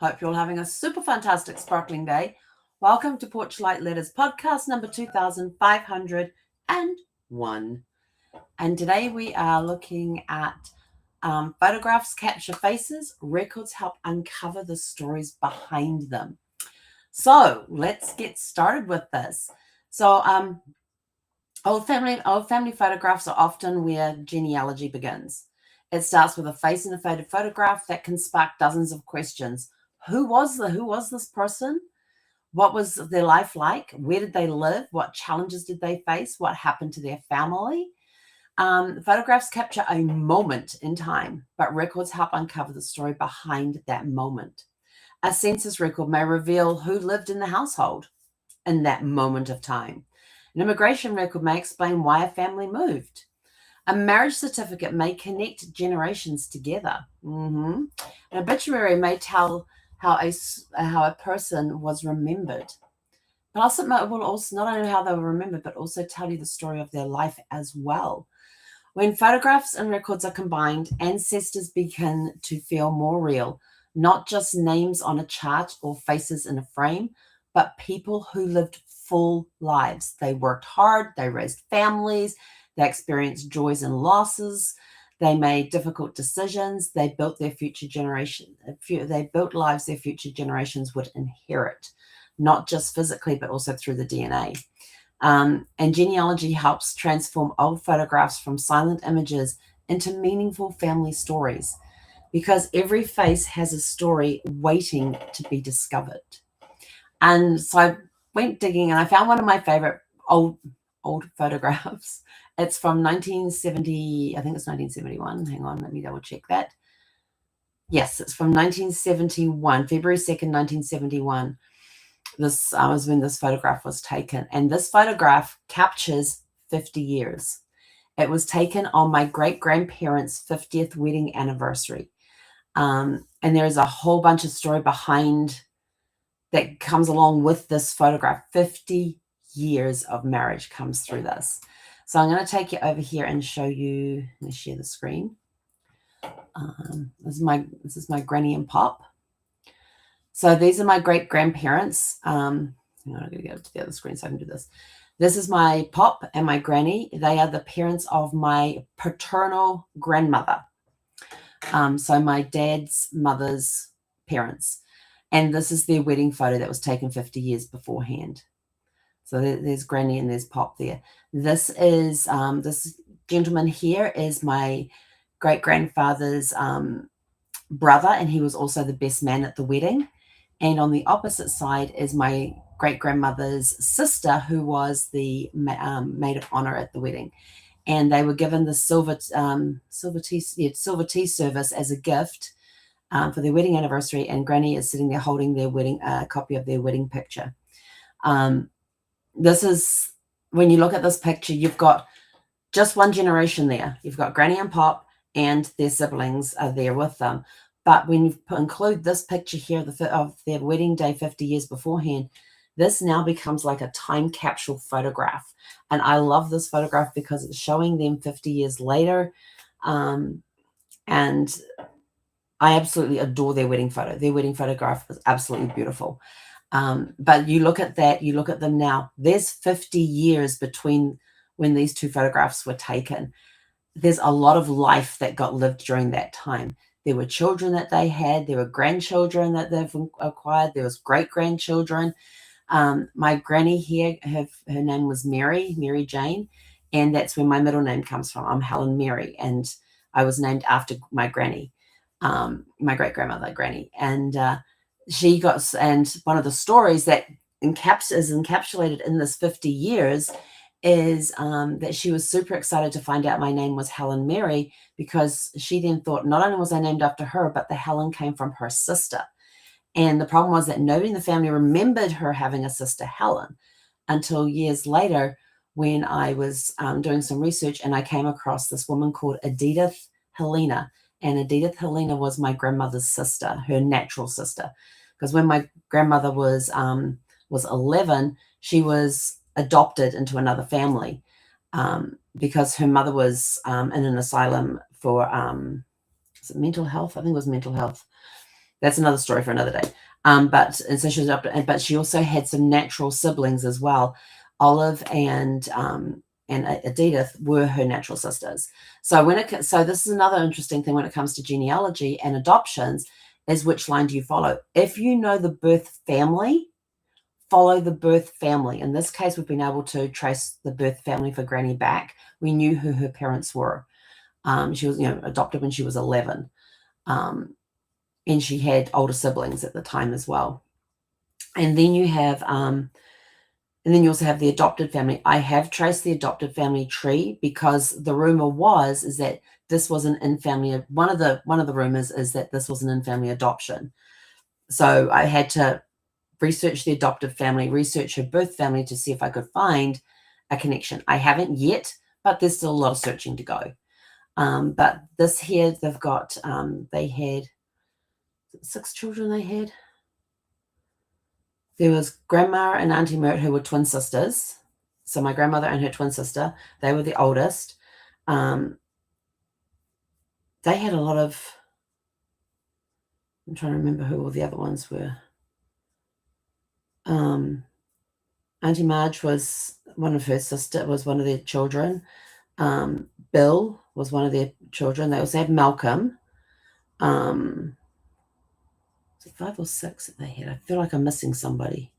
Hope you're all having a super fantastic sparkling day. Welcome to Porchlight Letters podcast number 2501. And today we are looking at photographs capture faces, records help uncover the stories behind them. So let's get started with this. So old family photographs are often where genealogy begins. It starts with a face in a faded photograph that can spark dozens of questions. Who was this person? What was their life like? Where did they live? What challenges did they face? What happened to their family? Photographs capture a moment in time, but records help uncover the story behind that moment. A census record may reveal who lived in the household in that moment of time. An immigration record may explain why a family moved. A marriage certificate may connect generations together. An obituary may tell how a person was remembered. But also, it will also not only how they were remembered, but also tell you the story of their life as well. When photographs and records are combined, ancestors begin to feel more real, not just names on a chart or faces in a frame, but people who lived full lives. They worked hard, they raised families, they experienced joys and losses, they made difficult decisions, they built their future generation. They built lives their future generations would inherit, not just physically, but also through the DNA. And genealogy helps transform old photographs from silent images into meaningful family stories, because every face has a story waiting to be discovered. And so I went digging and I found one of my favorite old photographs. It's from 1970, I think it's 1971. Hang on, let me double check that. Yes, it's from 1971, February 2nd, 1971. This was when this photograph was taken. And this photograph captures 50 years. It was taken on my great-grandparents' 50th wedding anniversary. And there's a whole bunch of story behind that comes along with this photograph. 50 years of marriage comes through this. So I'm going to take you over here and show you. Let me share the screen. This is my granny and pop. So these are my great-grandparents. I'm going to go to the other screen so I can do this. This is my pop and my granny. They are the parents of my paternal grandmother. So my dad's mother's parents. And this is their wedding photo that was taken 50 years beforehand. So there's granny and there's pop there. This is this gentleman here is my great-grandfather's brother, and he was also the best man at the wedding. And on the opposite side is my great-grandmother's sister, who was the maid of honor at the wedding. And they were given the silver tea service as a gift for their wedding anniversary. And Granny is sitting there holding their wedding copy of their wedding picture. This is, when you look at this picture, you've got just one generation there. You've got Granny and Pop and their siblings are there with them. But when you include this picture here of their wedding day 50 years beforehand, this now becomes like a time capsule photograph. And I love this photograph because it's showing them 50 years later. And I absolutely adore their wedding photo. Their wedding photograph is absolutely beautiful. But you look at that, you look at them now, there's 50 years between when these two photographs were taken. There's a lot of life that got lived during that time. There were children that they had. There were grandchildren that they've acquired. There was great-grandchildren. My granny here, her name was Mary Jane, and that's where my middle name comes from. I'm Helen Mary, and I was named after my granny, my great-grandmother, Granny. And and one of the stories that is encapsulated in this 50 years is that she was super excited to find out my name was Helen Mary, because she then thought not only was I named after her, but the Helen came from her sister. And the problem was that nobody in the family remembered her having a sister, Helen, until years later when I was doing some research and I came across this woman called Edith Helena. And Edith Helena was my grandmother's sister, her natural sister. Because when my grandmother was 11, she was adopted into another family because her mother was in an asylum for is it mental health? I think it was mental health. that's another story for another day. And so she was adopted, but she also had some natural siblings as well. Olive and Edith were her natural sisters. So so this is another interesting thing when it comes to genealogy and adoptions, is which line do you follow? If you know the birth family, follow the birth family. In this case, we've been able to trace the birth family for Granny back. We knew who her parents were. She was, adopted when she was 11. And she had older siblings at the time as well. And then you have, and then you also have the adopted family. I have traced the adopted family tree because the rumor is that this was an in-family. One of the rumors is that this was an in-family adoption. So I had to research the adoptive family, research her birth family to see if I could find a connection. I haven't yet, but there's still a lot of searching to go. But this here, they've got, they had 6 children they had. There was Grandma and Auntie Mert, who were twin sisters. So my grandmother and her twin sister, they were the oldest. They had a lot of, I'm trying to remember who all the other ones were. Auntie Marge was one of her sister, was one of their children. Bill was one of their children. They also had Malcolm. Was it 5 or 6 that they had? I feel like I'm missing somebody.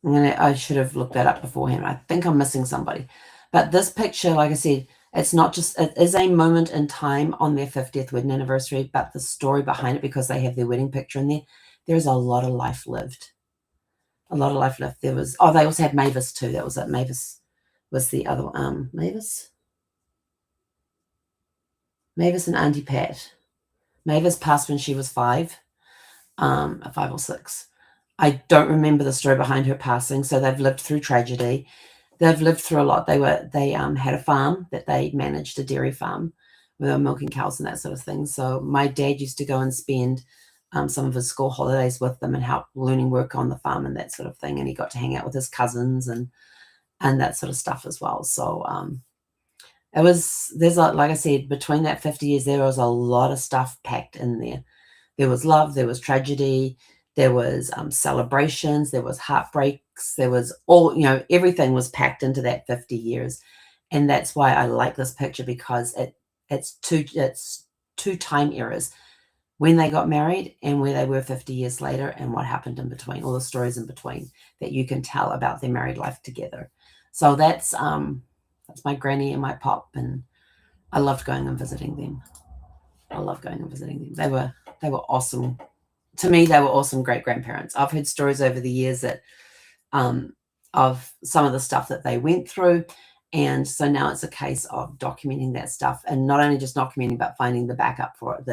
I should have looked that up beforehand. I think I'm missing somebody. But this picture, like I said, it's not just, it is a moment in time on their 50th wedding anniversary, but the story behind it, because they have their wedding picture in there, there's a lot of life lived. A lot of life left. There was, they also had Mavis too. That was it. Mavis was the other one. Mavis and Auntie Pat. Mavis passed when she was 5 or 6. I don't remember the story behind her passing. So they've lived through tragedy. They've lived through a lot. They had a farm that they managed, a dairy farm, where they were milking cows and that sort of thing. So my dad used to go and spend some of his school holidays with them and help learning work on the farm and that sort of thing. And he got to hang out with his cousins and that sort of stuff as well. So like I said, between that 50 years, there was a lot of stuff packed in there. There was love, there was tragedy, there was celebrations, there was heartbreaks, there was everything was packed into that 50 years. And that's why I like this picture, because it's two time eras, when they got married and where they were 50 years later, and what happened in between, all the stories in between that you can tell about their married life together. So that's my granny and my pop, and I loved going and visiting them. I love going and visiting them. They were awesome. To me, they were awesome great grandparents. I've heard stories over the years that of some of the stuff that they went through. And so now it's a case of documenting that stuff, and not only just documenting, but finding the backup for it,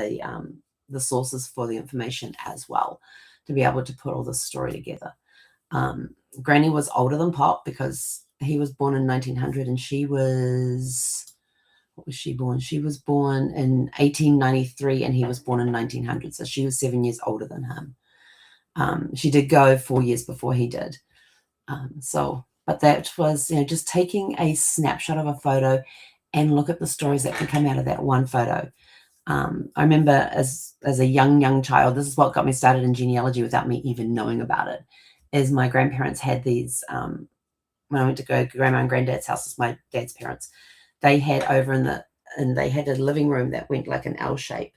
the sources for the information as well, to be able to put all this story together. Granny was older than Pop, because he was born in 1900 and she was, what was she born? She was born in 1893 and he was born in 1900. So she was 7 years older than him. She did go 4 years before he did. But that was, just taking a snapshot of a photo and look at the stories that can come out of that one photo. I remember as a young child, this is what got me started in genealogy without me even knowing about it, is my grandparents had these, when I went to go to grandma and granddad's house, it's my dad's parents, they had they had a living room that went like an L shape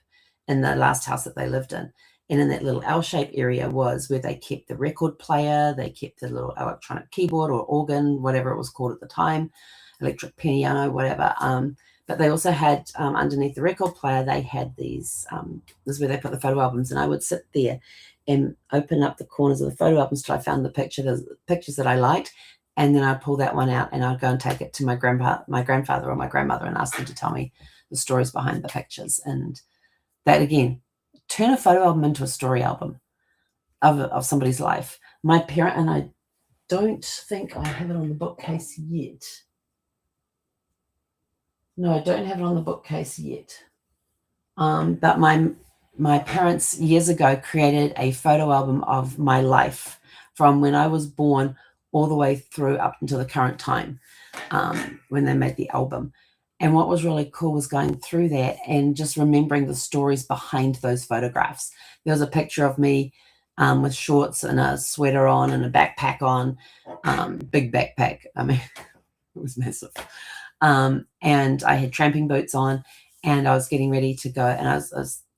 in the last house that they lived in. And in that little L-shaped area was where they kept the record player, they kept the little electronic keyboard or organ, whatever it was called at the time, electric piano, whatever. But they also had, underneath the record player, they had these, this is where they put the photo albums. And I would sit there and open up the corners of the photo albums till I found the pictures that I liked. And then I'd pull that one out and I'd go and take it to my grandfather or my grandmother and ask them to tell me the stories behind the pictures. And that, again, turn a photo album into a story album of somebody's life. My parent, and I don't think I have it on the bookcase yet. No, I don't have it on the bookcase yet. But my parents years ago created a photo album of my life from when I was born all the way through up until the current time, when they made the album. And what was really cool was going through that and just remembering the stories behind those photographs. There was a picture of me with shorts and a sweater on and a backpack on, big backpack. I mean, it was massive. And I had tramping boots on, and I was getting ready to go. And I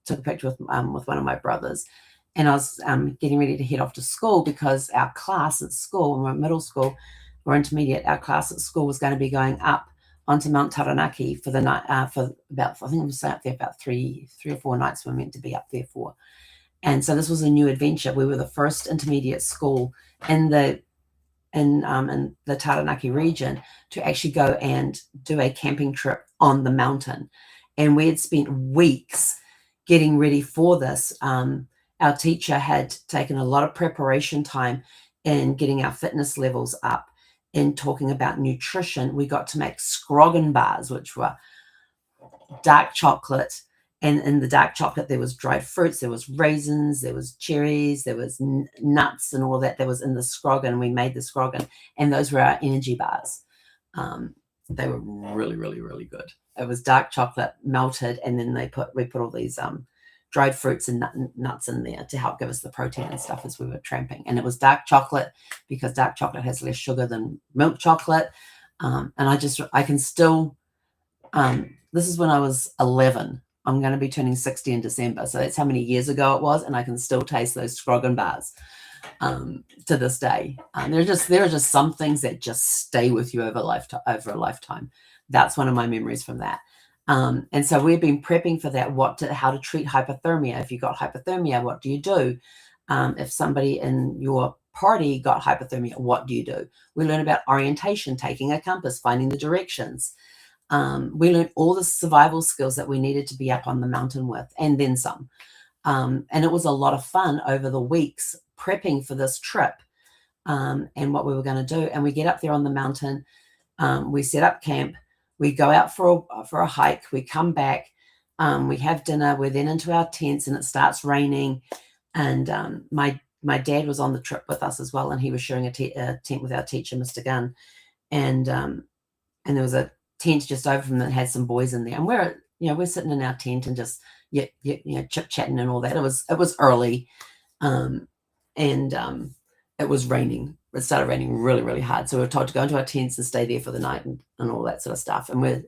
took a picture with one of my brothers, and I was getting ready to head off to school because our class at school, when we were middle school or intermediate, our class at school was going to be going up onto Mount Taranaki for the night, for about, I think I was up there about three or four nights we were meant to be up there for. And so this was a new adventure. We were the first intermediate school in the Taranaki region to actually go and do a camping trip on the mountain. And we had spent weeks getting ready for this. Our teacher had taken a lot of preparation time in getting our fitness levels up, in talking about nutrition. We got to make scroggin bars, which were dark chocolate. And in the dark chocolate, there was dried fruits, there was raisins, there was cherries, there was nuts and all that was in the scroggin. We made the scroggin, and those were our energy bars. They were really, really, really good. It was dark chocolate melted, and then we put all these dried fruits and nuts in there to help give us the protein and stuff as we were tramping. And it was dark chocolate because dark chocolate has less sugar than milk chocolate. And I can still, this is when I was 11. I'm going to be turning 60 in December. So that's how many years ago it was. And I can still taste those scroggin bars to this day. There are just some things that just stay with you over a lifetime. That's one of my memories from that. And so we've been prepping for that, how to treat hypothermia. If you got hypothermia, what do you do? If somebody in your party got hypothermia, what do you do? We learn about orientation, taking a compass, finding the directions. We learned all the survival skills that we needed to be up on the mountain with, and then some. And it was a lot of fun over the weeks prepping for this trip and what we were going to do. And we get up there on the mountain. We set up camp. We go out for a hike. We come back. We have dinner. We're then into our tents, and it starts raining. And my dad was on the trip with us as well, and he was sharing a tent with our teacher, Mr. Gunn. And there was a tent just over from that had some boys in there, and we're sitting in our tent and just chit chatting and all that. It was early, and it was raining. It started raining really, really hard, so we were told to go into our tents and stay there for the night and all that sort of stuff. And we're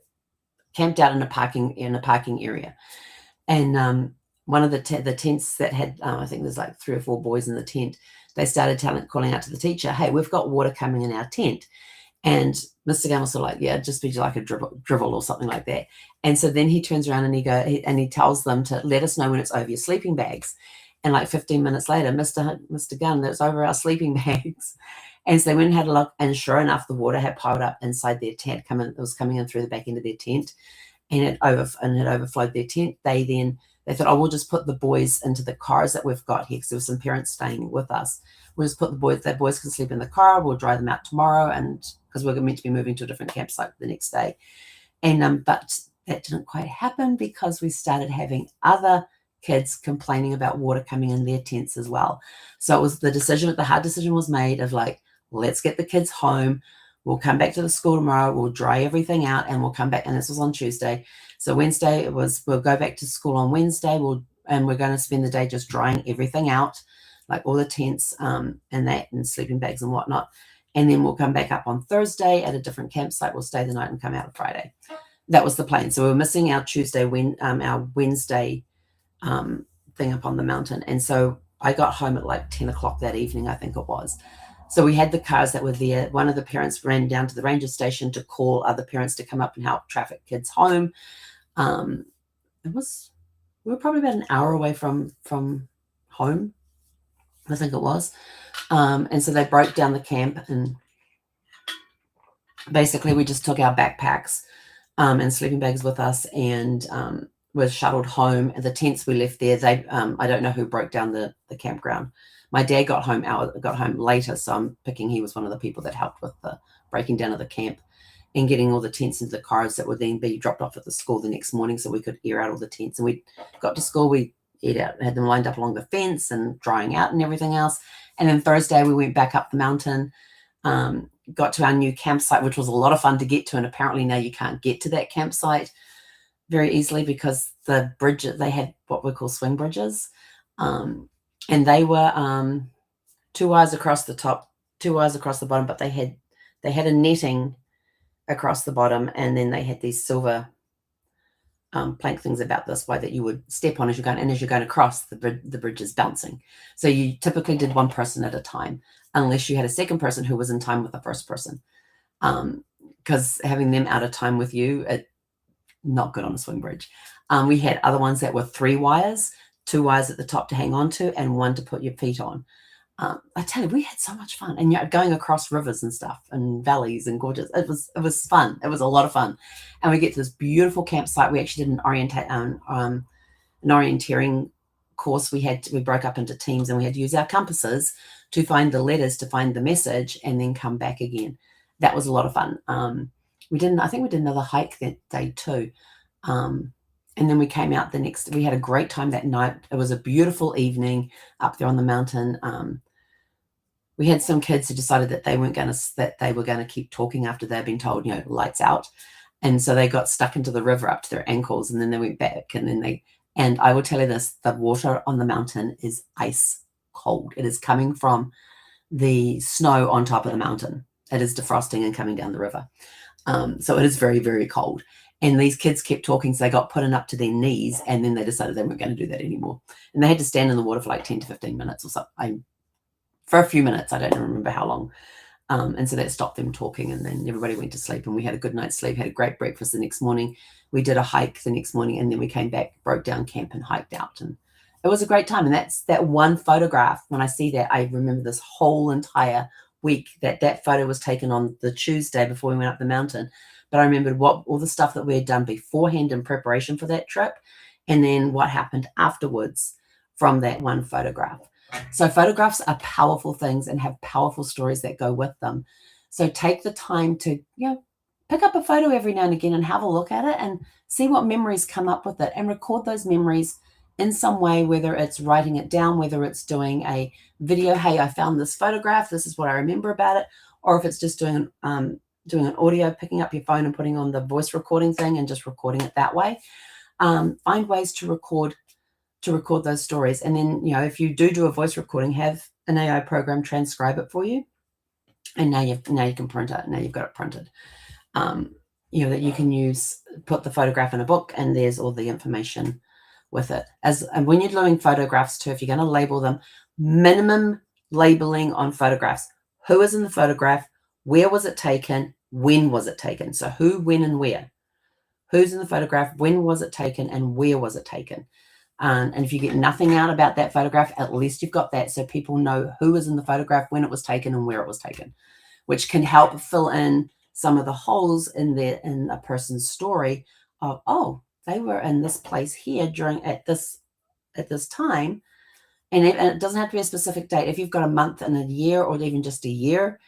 camped out in a parking area, and one of the tents that had I think there's like 3 or 4 boys in the tent. They started calling out to the teacher, "Hey, we've got water coming in our tent." And Mr. Gunn was sort of like, "Yeah, just be like a drivel or something like that." And so then he turns around and he tells them to let us know when it's over your sleeping bags. And like 15 minutes later, Mr. Gunn, that's over our sleeping bags. And so they went and had a look, and sure enough, the water had piled up inside their tent. It was coming in through the back end of their tent, and it had overflowed their tent. They thought, "Oh, we'll just put the boys into the cars that we've got here," because there were some parents staying with us. We'll just put the boys can sleep in the car. We'll dry them out tomorrow, and because we're meant to be moving to a different campsite the next day. And but that didn't quite happen, because we started having other kids complaining about water coming in their tents as well. So it was the hard decision was made of like, let's get the kids home. We'll come back to the school tomorrow. We'll dry everything out, and we'll come back. And this was on Tuesday. So Wednesday we'll go back to school on Wednesday. We're going to spend the day just drying everything out, like all the tents and sleeping bags and whatnot. And then we'll come back up on Thursday at a different campsite. We'll stay the night and come out on Friday. That was the plan. So we were missing our our Wednesday thing up on the mountain. And so I got home at like 10 o'clock that evening, I think it was. So we had the cars that were there. One of the parents ran down to the ranger station to call other parents to come up and help traffic kids home. We were probably about an hour away from home, I think it was. And so they broke down the camp, and basically we just took our backpacks and sleeping bags with us, and was shuttled home. And the tents we left there, I don't know who broke down the campground. My dad got home later, so I'm picking he was one of the people that helped with the breaking down of the camp and getting all the tents into the cars that would then be dropped off at the school the next morning, so we could air out all the tents. And we got to school, we had them lined up along the fence and drying out and everything else. And then Thursday we went back up the mountain. Got to our new campsite, which was a lot of fun to get to, and apparently now you can't get to that campsite very easily because the bridge, they had what we call swing bridges, and they were 2 wires across the top, 2 wires across the bottom, but they had a netting across the bottom, and then they had these silver plank things about this way that you would step on as you're going, and as you're going across, the bridge is bouncing. So you typically did one person at a time, unless you had a second person who was in time with the first person, because having them out of time with you, not good on a swing bridge. We had other ones that were 3 wires, 2 wires at the top to hang on to, and 1 to put your feet on. I tell you, we had so much fun, and going across rivers and stuff, and valleys and gorges. It was fun. It was a lot of fun, and we get to this beautiful campsite. We actually did an orienteering course. We broke up into teams, and we had to use our compasses to find the letters, to find the message, and then come back again. That was a lot of fun. I think we did another hike that day too. And then we came out we had a great time that night. It was a beautiful evening up there on the mountain. We had some kids who decided that they were going to keep talking after they'd been told, lights out. And so they got stuck into the river up to their ankles, and then they went back, and I will tell you this, the water on the mountain is ice cold. It is coming from the snow on top of the mountain. It is defrosting and coming down the river. So it is very, very cold. And these kids kept talking, so they got put in up to their knees, and then they decided they weren't going to do that anymore. And they had to stand in the water for like 10 to 15 minutes or something. For a few minutes, I don't remember how long. And so that stopped them talking, and then everybody went to sleep, and we had a good night's sleep, had a great breakfast the next morning. We did a hike the next morning, and then we came back, broke down camp, and hiked out. And it was a great time. And that's that one photograph. When I see that, I remember this whole entire week that photo was taken on the Tuesday before we went up the mountain. But I remembered all the stuff that we had done beforehand in preparation for that trip, and then what happened afterwards from that one photograph. So photographs are powerful things and have powerful stories that go with them. So take the time to, pick up a photo every now and again and have a look at it and see what memories come up with it, and record those memories in some way, whether it's writing it down, whether it's doing a video, hey, I found this photograph, this is what I remember about it, or if it's just doing an audio, picking up your phone and putting on the voice recording thing and just recording it that way. Find ways to record those stories. And then, if you do a voice recording, have an AI program transcribe it for you. And now you can print it. Now you've got it printed. That you can use, put the photograph in a book, and there's all the information with it. And when you're doing photographs too, if you're going to label them, minimum labeling on photographs. Who is in the photograph? Where was it taken? When was it taken? So who, when, and where? Who's in the photograph? When was it taken? And where was it taken? And if you get nothing out about that photograph, at least you've got that, so people know who was in the photograph, when it was taken, and where it was taken, which can help fill in some of the holes in a person's story of, oh, they were in this place here at this time. And it doesn't have to be a specific date. If you've got a month and a year, or even just a year,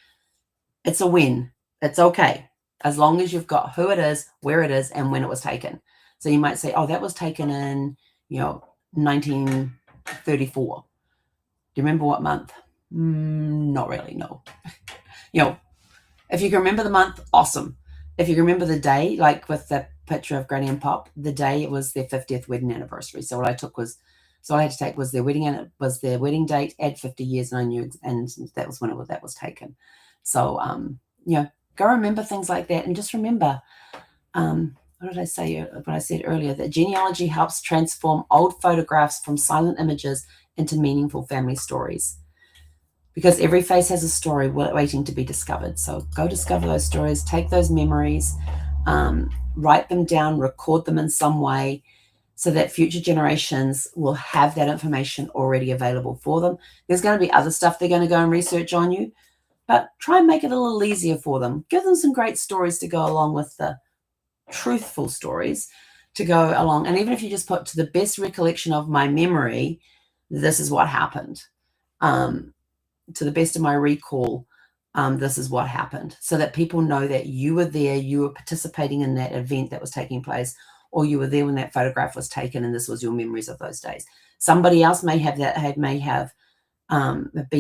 it's a win. It's okay, as long as you've got who it is, where it is, and when it was taken. So you might say, oh, that was taken in 1934. Do you remember what month? Not really, no. If you can remember the month, awesome. If you can remember the day, like with the picture of Granny and Pop, the day it was their 50th wedding anniversary. So all I had to take was their wedding date, add 50 years, and I knew, and that was when that was taken. So, go remember things like that, and just remember, what did I say? What I said earlier, that genealogy helps transform old photographs from silent images into meaningful family stories. Because every face has a story waiting to be discovered. So go discover those stories, take those memories, write them down, record them in some way, so that future generations will have that information already available for them. There's going to be other stuff they're going to go and research on you, but try and make it a little easier for them. Give them some great stories to go along with the truthful stories to go along. And even if you just put, to the best recollection of my memory, this is what happened. To the best of my recall, this is what happened, so that people know that you were there, you were participating in that event that was taking place, or you were there when that photograph was taken, and this was your memories of those days. Somebody else may have been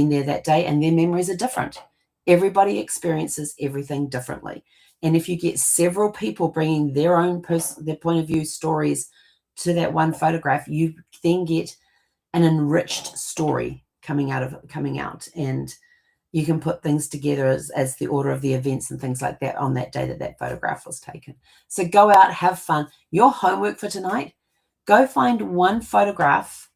there that day, and their memories are different. Everybody experiences everything differently. And if you get several people bringing their own their point of view stories to that one photograph, you then get an enriched story coming out. And you can put things together as the order of the events and things like that on that day that that photograph was taken. So go out, have fun. Your homework for tonight, go find one photograph,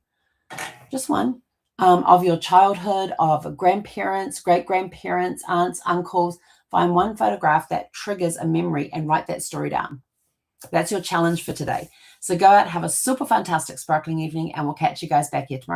just one, of your childhood, of grandparents, great-grandparents, aunts, uncles. Find one photograph that triggers a memory and write that story down. That's your challenge for today. So go out, have a super fantastic sparkling evening, and we'll catch you guys back here tomorrow.